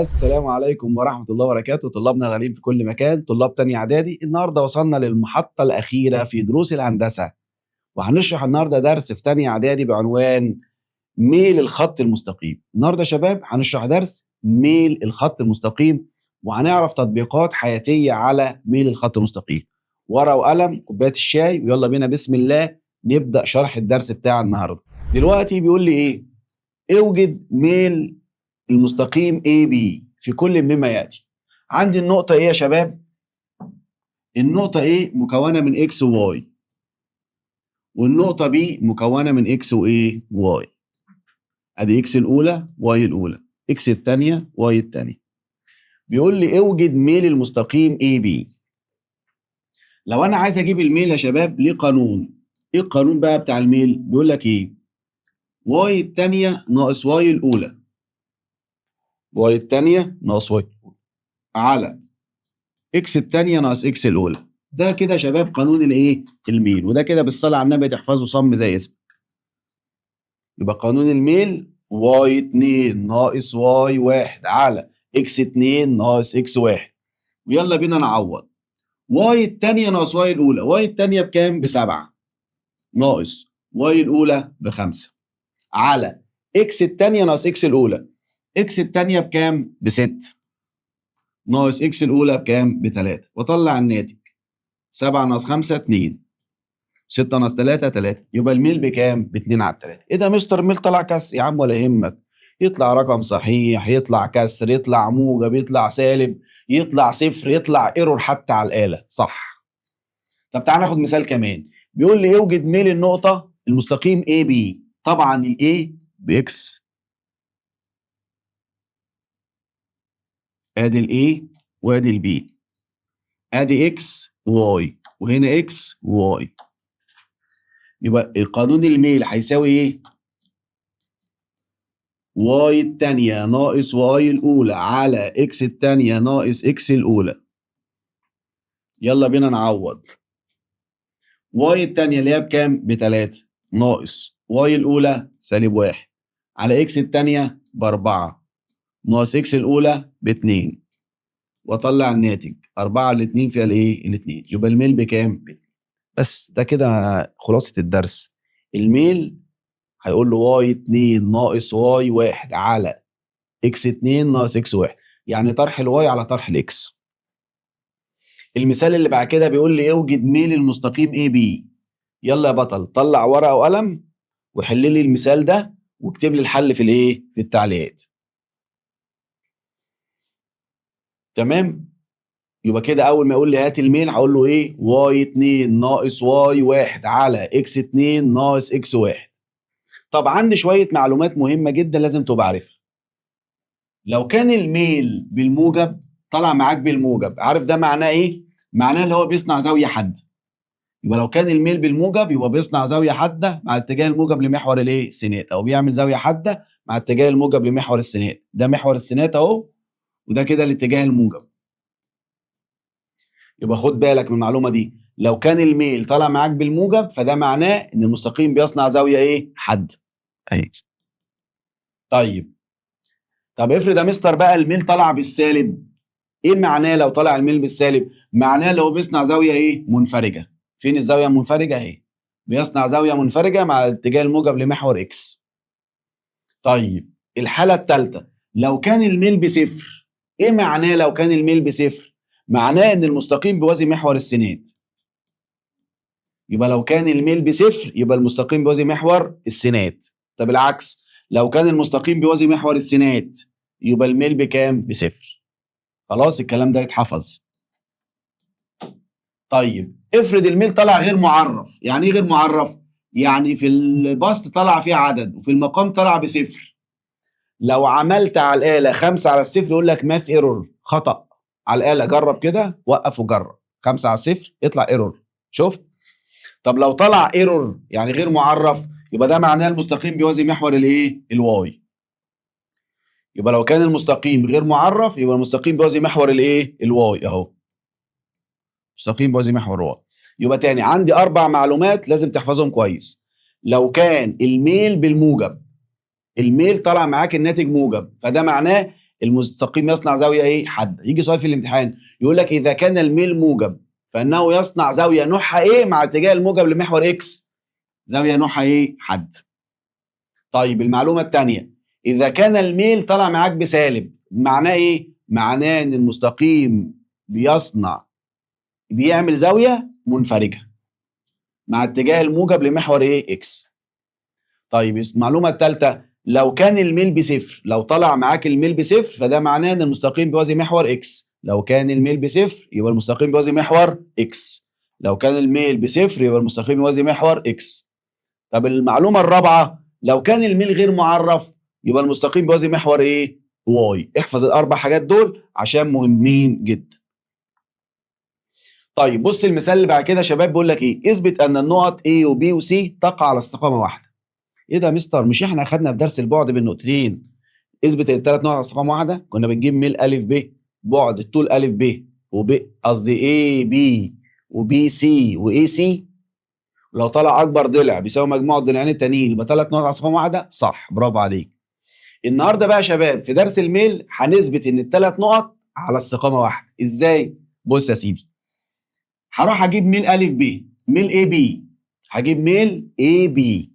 السلام عليكم ورحمة الله وبركاته. طلابنا الغاليين في كل مكان، طلاب تانية إعدادي. النهارده وصلنا للمحطة الأخيرة في دروس الهندسة، وهنشرح النهارده درس في تانية إعدادي بعنوان ميل الخط المستقيم. النهارده يا شباب هنشرح درس ميل الخط المستقيم، وهنعرف تطبيقات حياتية على ميل الخط المستقيم. ورقة وقلم، كوباية الشاي، ويلا بينا بسم الله نبدأ شرح الدرس بتاع النهارده. دلوقتي بيقول لي إيه؟ اوجد ميل المستقيم AB في كل مما يأتي. عندي النقطة إيه يا شباب؟ النقطة A مكونة من X و Y، والنقطة B مكونة من X و Y. أدي X الأولى Y الأولى، X الثانية Y الثانية. بيقول لي اوجد ميل المستقيم AB. لو أنا عايز أجيب الميل يا شباب ليه قانون. إيه القانون بقى بتاع الميل؟ بيقول لك إيه؟ Y الثانية ناقص Y الأولى، Y الثانية ناقص Y على اكس الثانيه ناقص اكس الاولى. ده كده يا شباب قانون الايه؟ الميل. وده كده بالصلاه على النبي تحفظه صم زي اسمه. يبقى قانون الميل واي 2 ناقص واي 1 على اكس 2 ناقص اكس 1. ويلا بينا نعوض. واي الثانيه ناقص واي الاولى، واي الثانيه بكام؟ ب7 ناقص واي الاولى ب5 على اكس الثانيه ناقص اكس الاولى. اكس الثانيه بكام؟ ب6 ناقص اكس الاولى بكام؟ ب3. واطلع الناتج 7 ناقص 5 2، 6 ناقص 3 3. يبقى الميل بكام؟ ب2 على 3. ايه ده يا مستر الميل طلع كسر؟ يا عم ولا يهمك، يطلع رقم صحيح، يطلع كسر، يطلع موجب، يطلع سالب، يطلع صفر، يطلع ايرور حتى على الآلة، صح. طب تعال ناخد مثال كمان. بيقول لي اوجد ميل النقطة المستقيم AB. طبعا الاي باكس، ادي الاي وادي البي، ادي اكس واي وهنا اكس واي. يبقى القانون الميل هيساوي ايه؟ واي التانية ناقص واي الأولى على اكس التانية ناقص اكس الأولى. يلا بينا نعوض. واي التانية اللي هي بكام؟ ب3 ناقص واي الأولى -1 على اكس التانية ب4 ناقص اكس الأولى ب2. واطلع الناتج 4 على 2 فيها الايه؟ الاتنين. يبقى الميل بكام؟ بس ده كده خلاصة الدرس. الميل هيقول له واي 2 ناقص واي 1 على اكس 2 ناقص اكس 1، يعني طرح الواي على طرح الاكس. المثال اللي بعد كده بيقول لي اوجد ميل المستقيم اي بي. يلا يا بطل طلع ورقه وقلم وحل لي المثال ده واكتب لي الحل في الايه؟ في التعليقات. تمام. يبقى كده اول ما يقول لي هات الميل هقول له ايه؟ واي 2 ناقص واي 1 على اكس 2 ناقص اكس 1. طب عندي شويه معلومات مهمه جدا لازم تبقى عارفها. لو كان الميل بالموجب طلع معاك بالموجب، عارف ده معناه ايه؟ معناه اللي هو بيصنع زاويه حاده. يبقى لو كان الميل بالموجب يبقى بيصنع زاويه حاده مع اتجاه الموجب لمحور الايه؟ السينات، او بيعمل زاويه حاده مع اتجاه الموجب لمحور السينات. ده محور السينات اهو، وده كده الاتجاه الموجب. يبقى خد بالك من المعلومه دي. لو كان الميل طالع معاك بالموجب فده معناه ان المستقيم بيصنع زاويه ايه؟ حد اهي. طيب، طب افرض يا مستر بقى الميل طلع بالسالب. ايه معناه لو طلع الميل بالسالب؟ معناه لو بيصنع زاويه ايه؟ منفرجه. فين الزاويه المنفرجه اهي؟ بيصنع زاويه منفرجه مع الاتجاه الموجب لمحور اكس. طيب الحاله الثالثه، لو كان الميل بصفر. ايه معناه لو كان الميل بصفر؟ معناه ان المستقيم بيوازي محور السينات. يبقى لو كان الميل بصفر يبقى المستقيم بيوازي محور السينات. طب العكس، لو كان المستقيم بيوازي محور السينات يبقى الميل بكام؟ بصفر. خلاص الكلام ده يتحفظ. طيب افرض الميل طلع غير معرف. يعني ايه غير معرف؟ يعني في البسط طلع فيه عدد وفي المقام طلع بصفر. لو عملت على الآلة 5 على الصفر يقول لك ماث ايرور، خطأ على الآلة. جرب كده، وقف وجرب. 5 على الصفر يطلع ايرور. شفت؟ طب لو طلع ايرور يعني غير معرف يبقى ده معناه المستقيم بيوازي محور الايه؟ الواي. يبقى لو كان المستقيم غير معرف يبقى المستقيم بيوازي محور الايه؟ الواي اهو. مستقيم بيوازي محور واي. يبقى تاني عندي 4 معلومات لازم تحفظهم كويس. لو كان الميل بالموجب، الميل طلع معاك الناتج موجب، فده معناه المستقيم يصنع زاويه ايه؟ حاده. يجي سؤال في الامتحان يقول لك اذا كان الميل موجب فانه يصنع زاويه نوعها ايه مع اتجاه الموجب لمحور اكس؟ زاويه نوعها ايه؟ حاده. طيب المعلومه الثانيه، اذا كان الميل طلع معاك بسالب معناه ايه؟ معناه ان المستقيم بيعمل زاويه منفرجه مع اتجاه الموجب لمحور ايه؟ اكس. طيب المعلومه الثالثه، لو كان الميل بصفر، لو طلع معاك الميل بصفر فده معناه ان المستقيم بيوازي محور اكس. لو كان الميل بصفر يبقى المستقيم بيوازي محور اكس. لو كان الميل بصفر يبقى المستقيم بيوازي محور اكس. طب المعلومه الرابعه، لو كان الميل غير معرف يبقى المستقيم بيوازي محور ايه؟ واي. احفظ الاربع حاجات دول عشان مهمين جدا. طيب بص المثال اللي بعد كده يا شباب، بيقول لك ايه؟ اثبت ان النقط A و B و C تقع على استقامه واحده. ايه ده يا مستر؟ مش احنا اخدنا في درس البعد بين نقطتين اثبت الثلاث نقط على استقامه واحده؟ كنا بنجيب ميل الف ب، بعد الطول الف ب وب قصدي A B وB C وA C، لو طلع اكبر ضلع بيساوي مجموع الضلعين التانيين يبقى ثلاث نقط على استقامه واحده. صح، برافو عليك. النهارده بقى يا شباب في درس الميل هنثبت ان الثلاث نقط على استقامه واحده. ازاي؟ بص يا سيدي، هروح اجيب ميل الف ب، ميل اي بي، هجيب ميل اي بي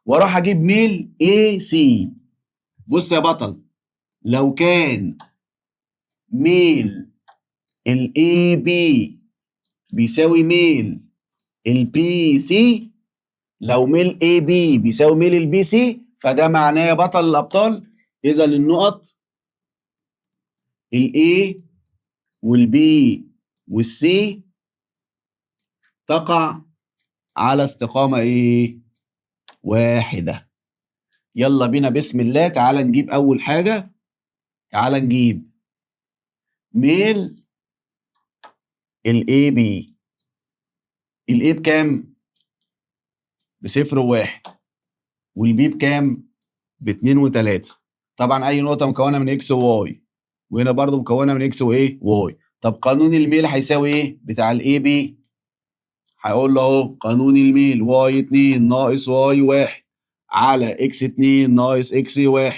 واروح اجيب ميل اي سي. بص يا بطل، لو كان ميل الاي بي بيساوي ميل البي سي، لو ميل اي بي بيساوي ميل البي سي فده معناه يا بطل الابطال اذا النقط الاي والبي والسي تقع على استقامه ايه؟ واحده. يلا بينا بسم الله، تعال نجيب اول حاجه. تعال نجيب ميل الاي بي. الاي بكام؟ بصفر وواحد، والبي بكام؟ باتنين وتلاته. طبعا اي نقطه مكونه من اكس وواي، وهنا برضو مكونه من اكس وايه؟ واي. طب قانون الميل هيساوي ايه بتاع الاي بي؟ هيقول له اهو قانون الميل واي 2 ناقص واي 1 على اكس 2 ناقص اكس 1.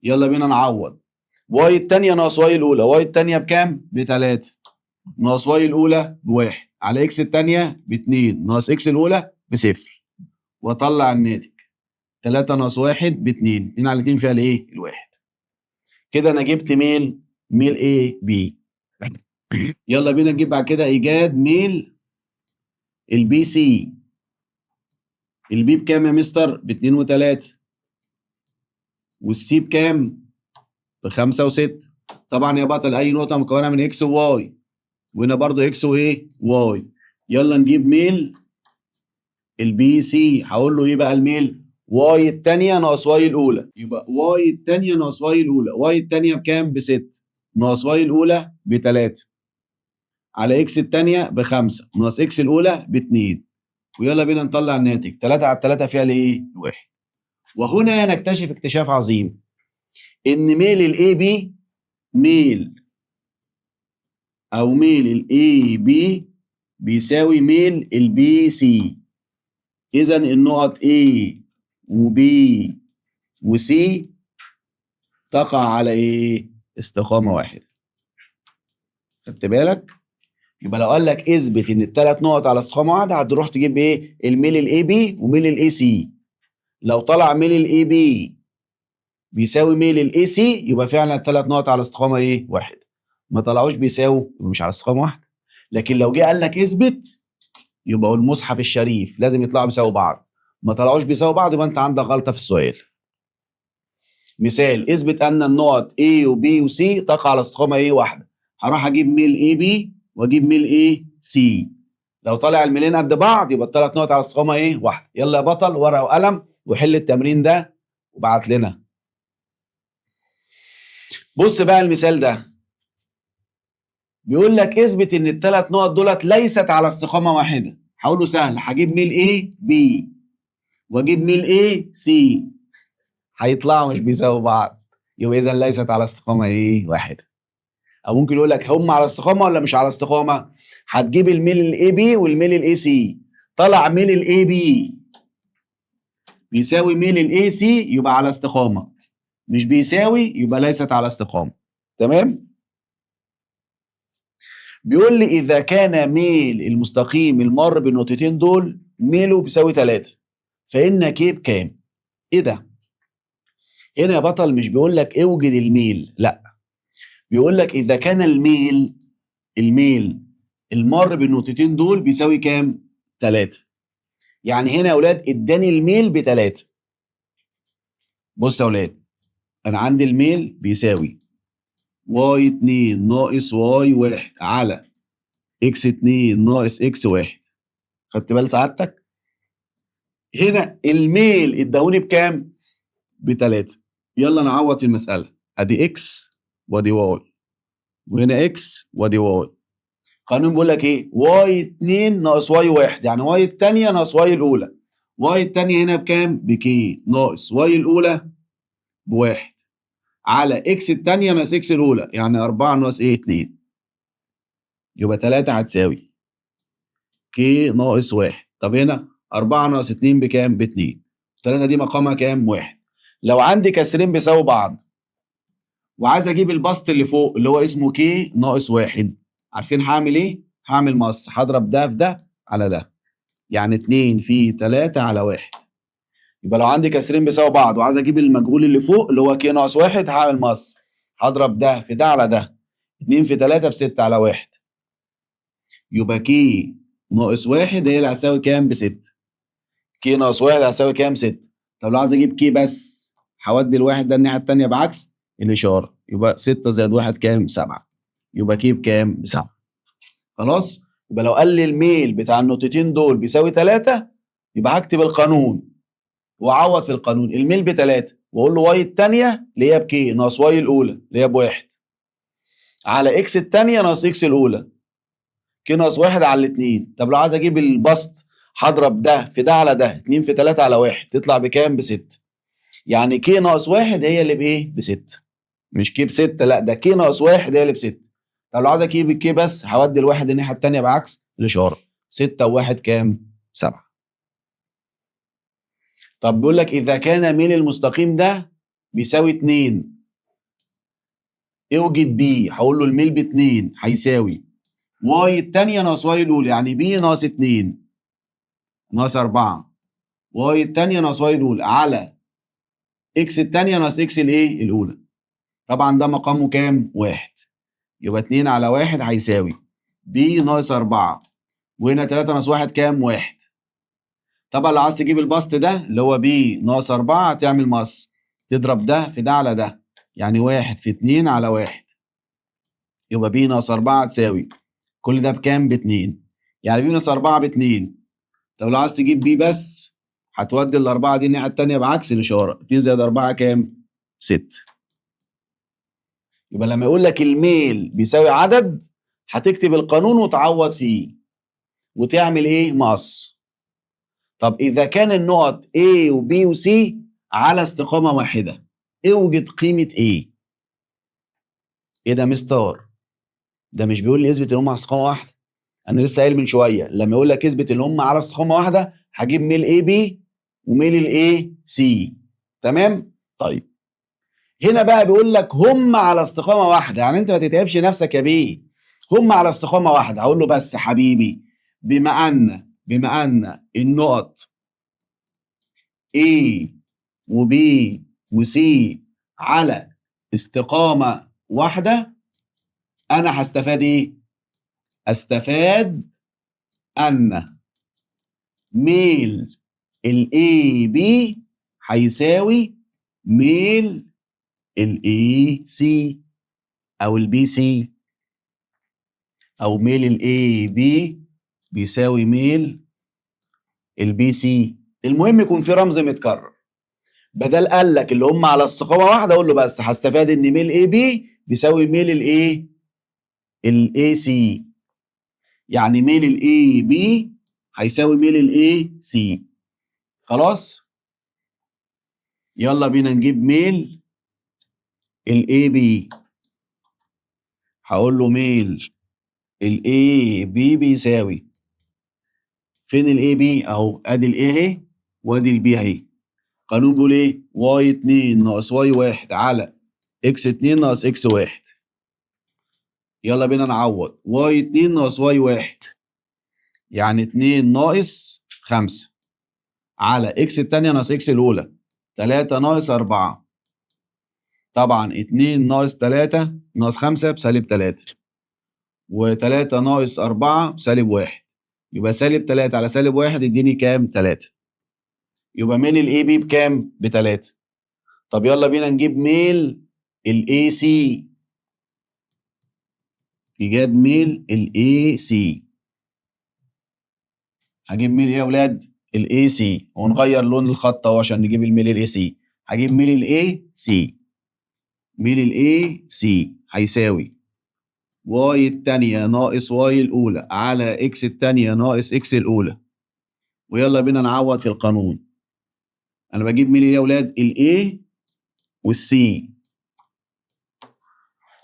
يلا بينا نعوض. واي الثانيه ناقص واي الاولى، واي الثانيه بكام؟ بتلاته ناقص واي الاولى بواحد على اكس الثانيه باتنين ناقص اكس الاولى بصفر، واطلع الناتج 3 ناقص 1 ب2. 2 على 2 فيها الايه؟ الواحد. كده انا جبت ميل اي بي. يلا بينا نجيب بعد كده ايجاد ميل البي سي. البي بكام يا مستر؟ ب2 و3. والسي بكام؟ ب5 و6. طبعا يا بطل اي نقطه مكونه من اكس وواي، وهنا برضو اكس وايه؟ واي. يلا نجيب ميل البي سي. هقول له ايه بقى الميل؟ واي الثانيه ناقص واي الاولى. يبقى واي الثانيه ناقص واي الاولى، واي الثانيه بكام؟ ب6 ناقص واي الاولى ب3 على اكس الثانيه ب5 ناقص اكس الاولى ب2. ويلا بينا نطلع الناتج 3 على 3 فيها الايه؟ الواحد. وهنا نكتشف اكتشاف عظيم، ان ميل الاي بي ميل الاي بي بيساوي ميل البي سي. اذا النقط A وB وC تقع على ايه؟ استقامه واحده. خدت بالك؟ يبقى لو قال لك اثبت ان الثلاث نقط على استقامه واحده هتروح تجيب ايه؟ الميل الاي بي وميل الاي سي. لو طلع ميل الاي بي بيساوي ميل الاي سي يبقى فعلا الثلاث نقط على استقامه ايه؟ واحده. ما طلعوش بيساوي يبقى مش على استقامه واحده. لكن لو جه قال لك اثبت يبقى المصحف الشريف لازم يطلعوا بيساوي بعض. ما طلعوش بيساوي بعض يبقى انت عندك غلطه في السؤال. مثال، اثبت ان النقط A و B و C تقع على استقامه ايه؟ واحده. هروح اجيب ميل AB واجيب ميل AC. لو طلع الميلين قد بعض يبقى الثلاث نقط على استقامه ايه؟ واحده. يلا يا بطل ورقه وقلم وحل التمرين ده وابعت لنا. بص بقى المثال ده بيقول لك اثبت ان الثلاث نقط دولت ليست على استقامه واحده. هقول له سهل، هجيب ميل AB واجيب ميل AC، هيطلعوا مش بيساووا بعض، يبقى اذا ليست على استقامه ايه؟ واحده. او ممكن يقول لك هم على استقامه ولا مش على استقامه؟ هتجيب الميل الاي بي والميل الاي سي. طلع ميل الاي بي بيساوي ميل الاي سي يبقى على استقامه. مش بيساوي يبقى ليست على استقامة. تمام؟ بيقول لي إذا كان ميل المستقيم المر بالنقطتين دول ميله بيساوي 3 فإن ك بكام؟ إيه ده؟ هنا يا بطل مش بيقول لك اوجد الميل، لا، بيقول لك إذا كان الميل المر بالنقطتين دول بيساوي كام؟ 3. يعني هنا يا أولاد إداني الميل ب3. بص يا أولاد، أنا عندي الميل بيساوي y2 ناقص y1 على x2 ناقص x1. خدت بال سعادتك؟ هنا الميل اداهوني بكام؟ ب3. يلا نعوض في المسألة. ادي x وادي y وهنا x وادي y. قانون بيقول لك ايه؟ y2 ناقص y1 يعني y الثانية ناقص y الأولى. y الثانية هنا بكام؟ بk ناقص y الأولى بواحد على x الثانية ناقص x الأولى يعني 4 ناقص ايه؟ 2. يبقى 3 هتساوي ك ناقص 1. طب هنا 4 ناقص 2 بكام؟ ب2. 3 دي مقامها كام؟ 1. لو عندي كسرين بيساووا بعض وعايز اجيب البسط اللي فوق اللي هو اسمه ك ناقص 1، عارفين هعمل ايه؟ هعمل مص، هضرب ده في ده على ده، يعني 2 في 3 على 1. يبقى لو عندي كسرين بيساووا بعض وعايز اجيب المجهول اللي فوق اللي هو ك ناقص 1 هعمل مص، هضرب ده في ده على ده، 2 في 3 ب6 على 1. يبقى ك ناقص 1 هي اللي هتساوي كام؟ ب6. ك ناقص 1 هتساوي كام؟ 6. طب لو عايز اجيب ك بس هودي الواحد ده الناحيه الثانيه بعكس الاشاره، يبقى 6 زائد 1 كام؟ 7. يبقى ك بكام؟ ب7. خلاص؟ يبقى لو قال لي الميل بتاع النقطتين دول بيساوي 3 يبقى هكتب القانون واعوض في القانون. الميل ب3 واقول له واي الثانيه اللي هي بك ناقص واي الاولى اللي هي بواحد على اكس الثانيه ناقص اكس الاولى ك ناقص 1 على الاثنين. طب لو عايز اجيب البسط هضرب ده في ده على ده، 2 في 3 على 1 تطلع بكام؟ ب6. يعني ك ناقص 1 هي اللي بايه؟ ب6. مش ك ب6، لا ده ك ناقص 1 هي اللي ب6. طب لو عايز اجيب الك بس هودي الواحد الناحيه الثانيه بعكس الاشاره، 6 و1 كام؟ 7. طب بيقول لك اذا كان ميل المستقيم ده بيساوي 2 اوجد بي، هقول له الميل ب2 هيساوي واي الثانيه ناقص واي الاولى يعني بي ناقص 2 ناقص 4 واي الثانيه ناقص واي الاولى على اكس الثانيه ناقص اكس الايه؟ الاولى. طبعا ده مقامه كام؟ 1. يبقى 2 على 1 هيساوي بي ناقص 4 وهنا 3 ناقص 1 كام؟ 1. طبعا لو عايز تجيب البسط ده اللي هو بي ناقص 4 هتعمل مص، تضرب ده في ده على ده يعني 1 في 2 على 1. يبقى بي ناقص 4 تساوي كل ده بكام؟ ب2. يعني بي ناقص 4 ب2. طب لو عايز تجيب بي بس هتودي الأربعة دي الناحية التانية بعكس الإشارة، 2 زائد 4 كام؟ 6. يبقى لما يقول لك الميل بيساوي عدد هتكتب القانون وتعوض فيه وتعمل ايه؟ مقص. طب إذا كان النقط A و B و C على استقامة واحدة اوجد قيمة A. ايه ده مستر؟ ده مش بيقول لي اثبت ان هم على استقامة واحدة. انا لسه قايل من شوية لما يقول لك اثبت ان هم على استقامة واحدة هجيب ميل AB وميل الايه؟ C. تمام؟ طيب هنا بقى بيقول لك هم على استقامة واحدة، يعني انت ما تتعبش نفسك يا بيه، هم على استقامة واحدة. هقول له بس حبيبي بما ان النقط A و B و C على استقامة واحدة انا هستفاد ايه؟ استفاد ان ميل ال AB هيساوي ميل ال AC او ال BC او ميل ال AB بيساوي ميل ال BC. المهم يكون في رمز متكرر، بدل قال لك اللي هم على استقامه واحده اقول له بس هستفاد ان ميل AB بيساوي ميل الايه؟ ال AC. يعني ميل ال AB هيساوي ميل ال AC. خلاص؟ يلا بينا نجيب ميل ال AB. هقول له ميل ال AB بيساوي فين ال AB اهو، ادي ال A اهي وادي ال B اهي. قانون بيقول ايه؟ واي 2 ناقص واي 1 على اكس 2 ناقص اكس 1. يلا بينا نعوض. واي 2 ناقص واي 1 يعني 2 ناقص 5 على اكس التانية ناقص اكس الاولى 3 ناقص 4. طبعا 2 ناقص 3 ناقص 5 بسالب 3 و3 ناقص 4 بسالب 1. يبقى سالب 3 على سالب 1 يديني كام؟ 3. يبقى ميل الاي بي بكام؟ ب3. طب يلا بينا نجيب ميل الاي سي. ايجاد ميل الاي سي. هجيب ميل ايه يا اولاد؟ الاي سي، ونغير لون الخط اهو عشان نجيب الميل الاي سي. هجيب ميل الاي سي. ميل الاي سي هيساوي واي التانية ناقص واي الاولى على اكس التانية ناقص اكس الاولى. ويلا بينا نعوض في القانون. انا بجيب ميل ايه يا اولاد؟ الاي والسي.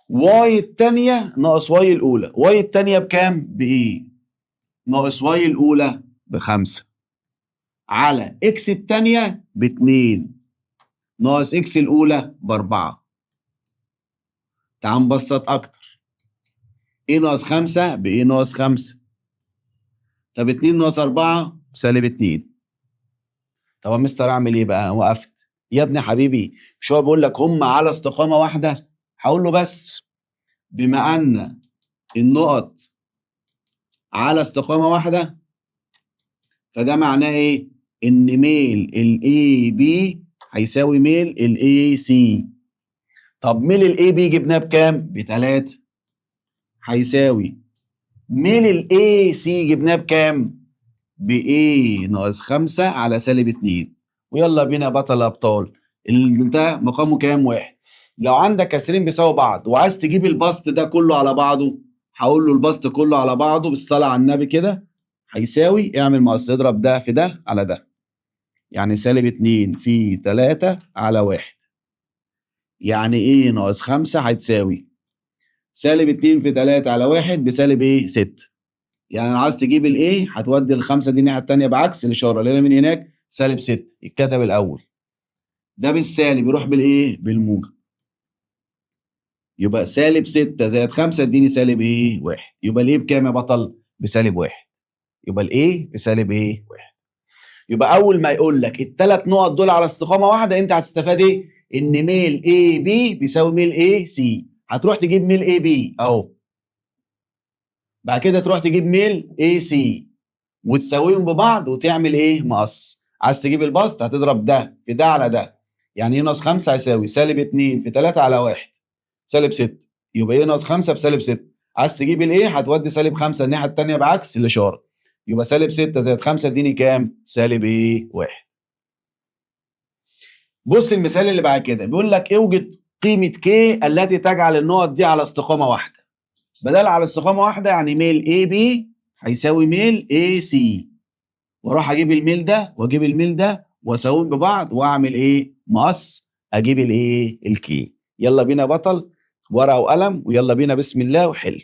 واي التانية ناقص واي الاولى. واي التانية بكام؟ بايه؟ ناقص واي الاولى ب5 على اكس التانية ب2 ناقص اكس الاولى ب4. تعال نبسط اكتر. ايه ناقص 5 بايه ناقص 5. طب 2 ناقص 4 سالب 2. طب يا مستر اعمل ايه بقى؟ وقفت. يا ابني حبيبي مش هو بيقول لك هم على استقامه واحده؟ هقول له بس بما ان النقط على استقامه واحده فده معناه ايه؟ ان ميل الاي بي هيساوي ميل الاي سي. طب ميل الاي بي جبناه بكام؟ ب3. هيساوي ميل الاي سي جبناه بكام؟ ب A ناقص 5 على سالب 2. ويلا بينا بطل ابطال. ده مقامه كام؟ 1. لو عندك كسرين بيساوي بعض وعايز تجيب البسط ده كله على بعضه، هقول له البسط كله على بعضه بالصلاه على النبي كده هيساوي، اعمل مقص اضرب ده في ده على ده. يعني سالب 2 في 3 على 1. يعني ايه ناقص 5 هتساوي سالب 2 في 3 على 1 بسالب ايه؟ 6. يعني لو عايز تجيب الايه هتودي ال5 دي الناحيه الثانيه بعكس الاشاره، لان من هناك سالب 6 اتكتب الاول. ده بالسالب يروح بالايه؟ بالموجب. يبقى سالب 6 زائد 5 اديني سالب ايه؟ 1. يبقى الايه بكام يا بطل؟ بسالب 1. يبقى الايه بسالب ايه؟ 1. يبقى اول ما يقول لك الثلاث نقط دول على استقامه واحده انت هتستفاد ايه؟ ان ميل اي بي بيساوي ميل اي سي. هتروح تجيب ميل اي بي اهو. بعد كده تروح تجيب ميل اي سي وتساويهم ببعض وتعمل ايه؟ مقص. عايز تجيب البسط هتضرب ده في ده على ده. يعني ايه ناقص 5 هيساوي سالب 2 في 3 على 1 سالب 6. يبقى ايه ناقص 5 بسالب 6. عايز تجيب الايه هتودي سالب 5 الناحيه الثانيه بعكس الاشاره. يبقى سالب 6 زائد 5 اديني كام؟ سالب ايه؟ 1. بص المثال اللي بعد كده بيقول لك اوجد قيمه كي التي تجعل النقط دي على استقامه واحده. بدل على استقامه واحده يعني ميل اي بي هيساوي ميل اي سي. واروح اجيب الميل ده واجيب الميل ده واساويهم ببعض واعمل ايه؟ مقص. اجيب الايه؟ الكي. يلا بينا بطل ورقه وقلم ويلا بينا بسم الله وحل.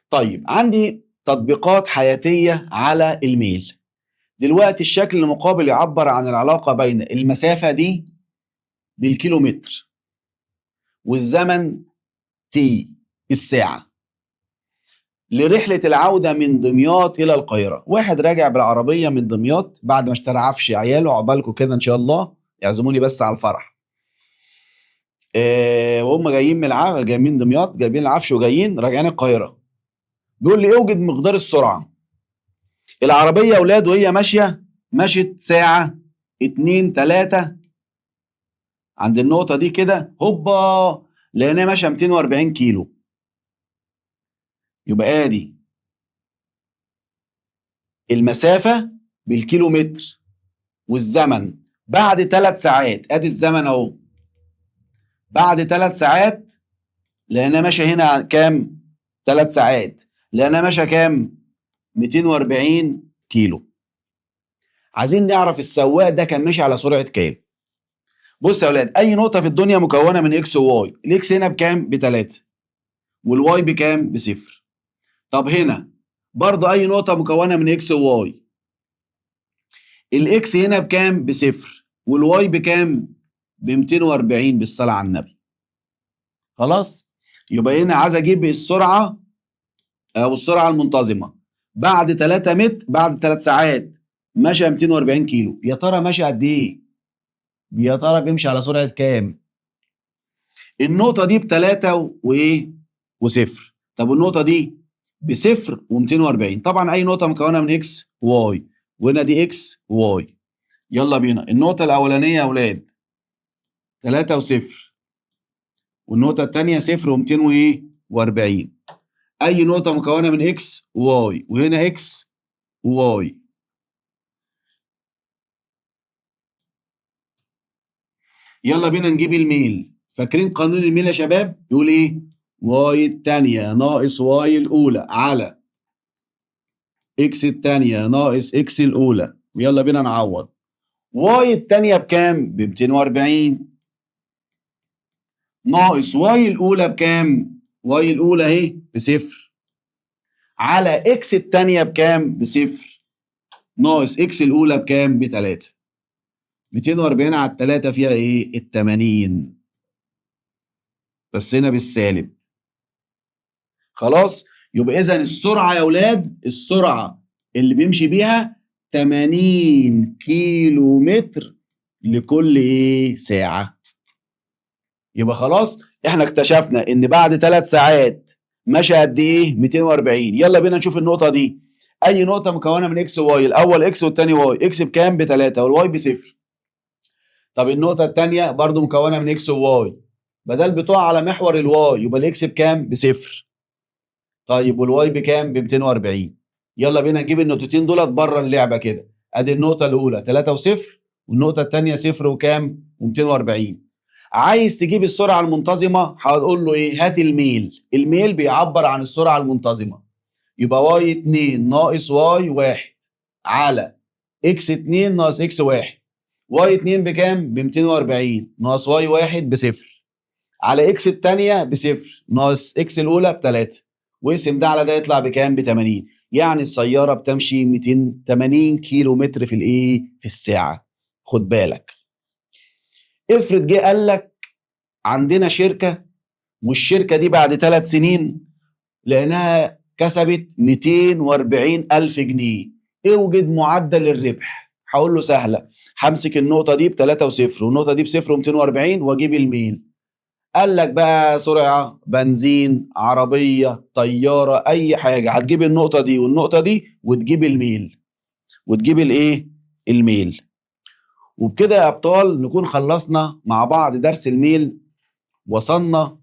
طيب عندي تطبيقات حياتيه على الميل. دلوقتي الشكل المقابل يعبر عن العلاقه بين المسافه دي بالكيلومتر والزمن تي الساعه لرحلة العودة من دمياط إلى القاهرة. واحد راجع بالعربية من دمياط بعد ما اشترى عفش عياله، عقبالكم كده إن شاء الله يعزموني بس على الفرح. وهم جايين من جايين من دمياط جايبين العفش وجايين راجعين القاهرة. بيقول لي اوجد مقدار السرعة. العربية يا أولاد وهي ماشية مشت ساعة 2 3 عند النقطة دي كده هوبا لقيناها ماشية 240 كيلو. يبقى ادي المسافة بالكيلومتر والزمن بعد 3 ساعات. ادي الزمن اهو. بعد 3 ساعات لقيناه ماشي هنا كام؟ 3 ساعات لقيناه ماشي كام؟ 240 كيلو. عايزين نعرف السواق ده كان ماشي على سرعة كام؟ بص يا اولاد اي نقطة في الدنيا مكونة من اكس وواي. الاكس هنا بكام؟ ب3 والواي بكام؟ ب0. طب هنا برضه اي نقطة مكونة من اكس وواي. الاكس هنا بكام؟ بصفر، والواي بكام؟ ب 240 بالصلاه على النبي. خلاص؟ يبقى هنا عايز اجيب السرعه او السرعه المنتظمه بعد 3 متر، بعد 3 ساعات ماشي 240 كيلو. يا ترى ماشي قد ايه؟ يا ترى بيمشي على سرعه كام؟ النقطه دي ب3 وايه؟ وصفر. طب والنقطه دي بصفر و240. طبعا اي نقطه مكونه من اكس واي، وهنا دي اكس واي. يلا بينا. النقطه الاولانيه يا اولاد 3 وصفر، والنقطه الثانيه صفر و240. اي نقطه مكونه من اكس واي، وهنا اكس واي. يلا بينا نجيب الميل. فاكرين قانون الميل يا شباب؟ يقول ايه؟ واي الثانيه ناقص واي الاولى على اكس الثانيه ناقص اكس الاولى. ويلا بينا نعوض. واي الثانيه بكام؟ ب 240 ناقص واي الاولى بكام؟ واي الاولى اهي بصفر على اكس الثانيه بكام؟ بصفر ناقص اكس الاولى بكام؟ ب3. 240 على ال3 فيها ايه؟ ال80، بس هنا بالسالب. خلاص؟ يبقى اذا السرعه يا اولاد، السرعه اللي بيمشي بيها 80 كيلو متر لكل ايه؟ ساعه. يبقى خلاص احنا اكتشفنا ان بعد 3 ساعات ماشي قد ايه؟ 240. يلا بينا نشوف النقطه دي. اي نقطه مكونه من اكس وواي، الاول اكس والثاني واي. اكس بكام؟ ب3 والواي بصفر. طب النقطه الثانيه برضو مكونه من اكس وواي، بدل بتقع على محور الواي يبقى الاكس بكام؟ بصفر. طيب والواي بكام؟ ب 240. يلا بينا نجيب النقطتين دولت بره اللعبه كده. ادي النقطه الاولى 3 وصفر، والنقطه الثانيه صفر وكام؟ و240. عايز تجيب السرعه المنتظمه، هقول له ايه؟ هات الميل. الميل بيعبر عن السرعه المنتظمه. يبقى واي 2 ناقص واي 1 على اكس 2 ناقص اكس 1. واي 2 بكام؟ ب 240 ناقص واي 1 بصفر على اكس الثانيه بصفر ناقص اكس الاولى ب3. واقسم ده على ده يطلع بكام؟ ب 80. يعني السياره بتمشي 280 كيلو متر في الايه؟ في الساعه. خد بالك، افرض جه قال لك عندنا شركه، والشركه دي بعد 3 سنين لانها كسبت 240 الف جنيه، اوجد معدل الربح. هقول له سهله، همسك النقطه دي ب3 وصفر، والنقطه دي بصفر و240، واجيب الميل. قال لك بقى سرعة، بنزين، عربية، طيارة، أي حاجة، هتجيب النقطة دي والنقطة دي وتجيب الميل، وتجيب الإيه؟ الميل. وبكده يا أبطال نكون خلصنا مع بعض درس الميل. وصلنا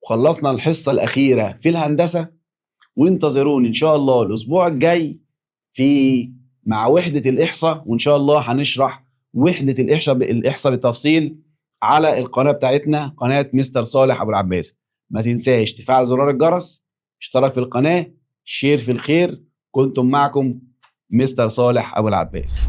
وخلصنا الحصة الأخيرة في الهندسة. وانتظروني إن شاء الله الأسبوع الجاي في مع وحدة الإحصاء، وإن شاء الله هنشرح وحدة الإحصاء بالتفصيل على القناة بتاعتنا، قناة مستر صالح أبو العباس. ما تنساش تفعل زرار الجرس، اشترك في القناة، شير في الخير. كنتم معكم مستر صالح أبو العباس.